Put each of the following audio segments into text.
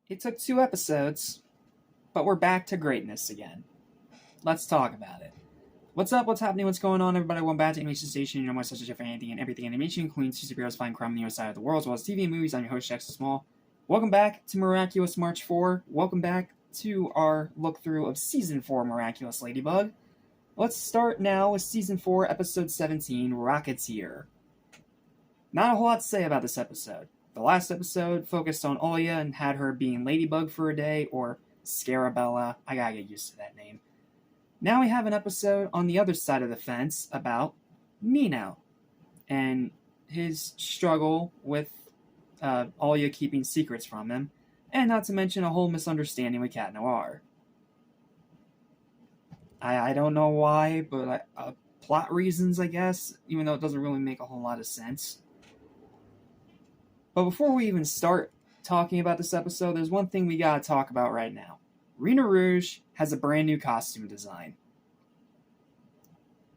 It took 2 episodes, but we're back to greatness again. Let's talk about it. What's up? What's happening? What's going on? Everybody, welcome back to Animation Station. You know, my such a Jeff for anything and everything animation, including superheroes find crime on the other side of the world, as well as TV and movies. I'm your host, Jackson Small. Welcome back to Miraculous March 4. Welcome back to our look through of Season 4 Miraculous Ladybug. Let's start now with Season 4, Episode 17, Rocketear. Not a whole lot to say about this episode. The last episode focused on Olia and had her being Ladybug for a day, or Scarabella. I gotta get used to that name. Now we have an episode on the other side of the fence about Nino and his struggle with Olia keeping secrets from him, and not to mention a whole misunderstanding with Cat Noire. I don't know why, but plot reasons, I guess, even though it doesn't really make a whole lot of sense. But before we even start talking about this episode, there's one thing we gotta talk about right now. Rena Rouge has a brand new costume design.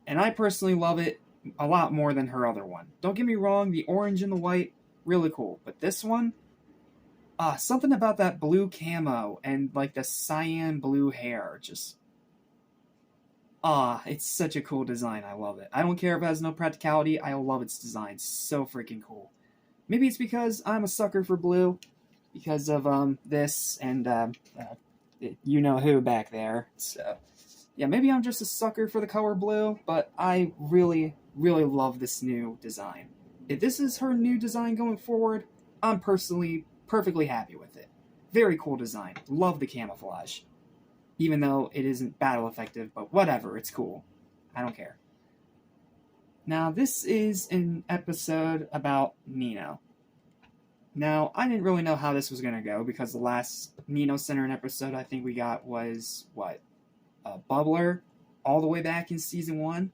And I personally love it a lot more than her other one. Don't get me wrong, the orange and the white, really cool. But this one, something about that blue camo and like the cyan blue hair, just... it's such a cool design. I love it. I don't care if it has no practicality. I love its design. It's so freaking cool. Maybe it's because I'm a sucker for blue, because of this and you know who back there. So yeah, maybe I'm just a sucker for the color blue, but I really, really love this new design. If this is her new design going forward, I'm personally perfectly happy with it. Very cool design. Love the camouflage. Even though it isn't battle effective, but whatever, it's cool. I don't care. Now, this is an episode about Nino. Now, I didn't really know how this was going to go, because the last Nino-centered episode I think we got was, Bubbler, all the way back in Season 1.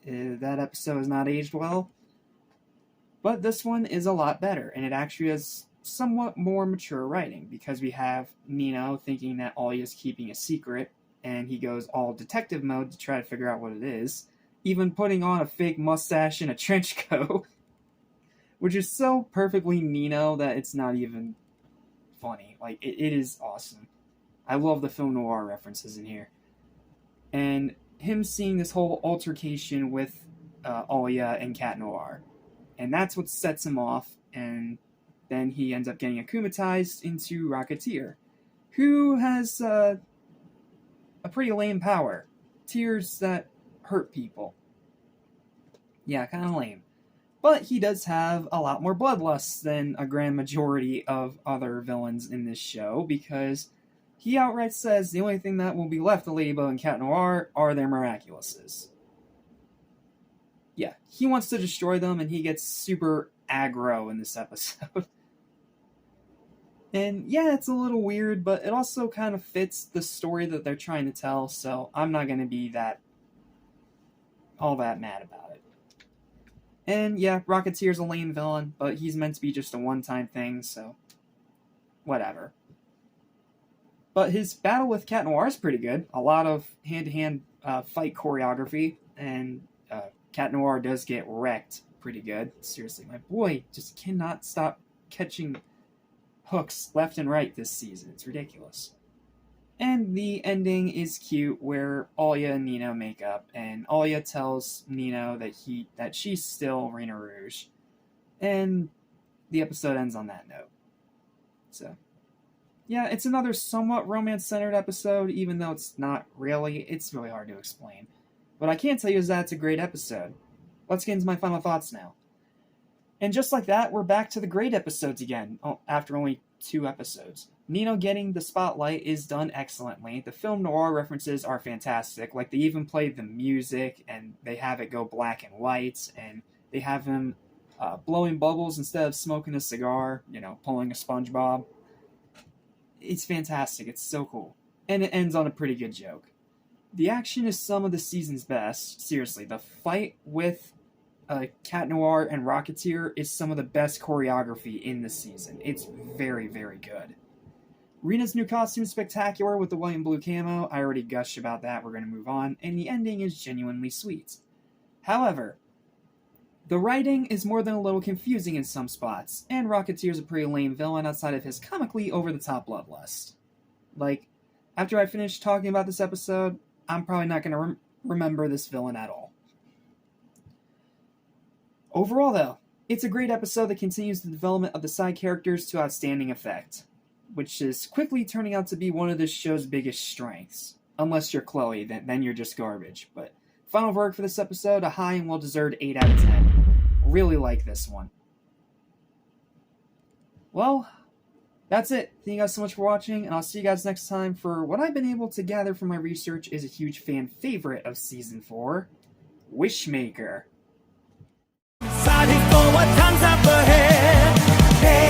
That episode has not aged well. But this one is a lot better, and it actually has somewhat more mature writing, because we have Nino thinking that Olia is keeping a secret, and he goes all detective mode to try to figure out what it is, even putting on a fake mustache and a trench coat, which is so perfectly Nino that it's not even funny. Like, it is awesome. I love the film noir references in here. And him seeing this whole altercation with Olia and Cat Noire. And that's what sets him off, and then he ends up getting akumatized into Rocketear, who has a pretty lame power. Tears that hurt people. Yeah, kind of lame. But he does have a lot more bloodlust than a grand majority of other villains in this show, because he outright says the only thing that will be left of Ladybug and Cat Noire are their Miraculouses. Yeah, he wants to destroy them, and he gets super aggro in this episode. And yeah, it's a little weird, but it also kind of fits the story that they're trying to tell, so I'm not going to be all that mad about it. And yeah, Rocketeer's a lame villain, but he's meant to be just a one-time thing, so whatever. But his battle with Cat Noire is pretty good. A lot of hand-to-hand fight choreography, and Cat Noire does get wrecked pretty good. Seriously, my boy just cannot stop catching hooks left and right this season. It's ridiculous. And the ending is cute, where Olia and Nino make up, and Olia tells Nino that she's still Rena Rouge. And the episode ends on that note. So, yeah, it's another somewhat romance-centered episode, even though it's not really. It's really hard to explain. What I can tell you is that it's a great episode. Let's get into my final thoughts now. And just like that, we're back to the great episodes again, after only 2 episodes. Nino getting the spotlight is done excellently. The film noir references are fantastic. Like, they even play the music, and they have it go black and white, and they have him blowing bubbles instead of smoking a cigar, pulling a SpongeBob. It's fantastic. It's so cool. And it ends on a pretty good joke. The action is some of the season's best. Seriously, the fight with Cat Noire and Rocketeer is some of the best choreography in the season. It's very, very good. Rena's new costume is spectacular with the white and blue camo. I already gushed about that. We're going to move on. And the ending is genuinely sweet. However, The writing is more than a little confusing in some spots, and Rocketeer's a pretty lame villain outside of his comically over-the-top bloodlust. Like, after I finish talking about this episode, I'm probably not going to remember this villain at all. Overall, though, it's a great episode that continues the development of the side characters to outstanding effect, which is quickly turning out to be one of this show's biggest strengths. Unless you're Chloe, then you're just garbage. But final verdict for this episode, a high and well-deserved 8 out of 10. Really like this one. Well, that's it. Thank you guys so much for watching, and I'll see you guys next time for what I've been able to gather from my research is a huge fan favorite of Season 4, Wishmaker. Excited for what comes up ahead. Hey.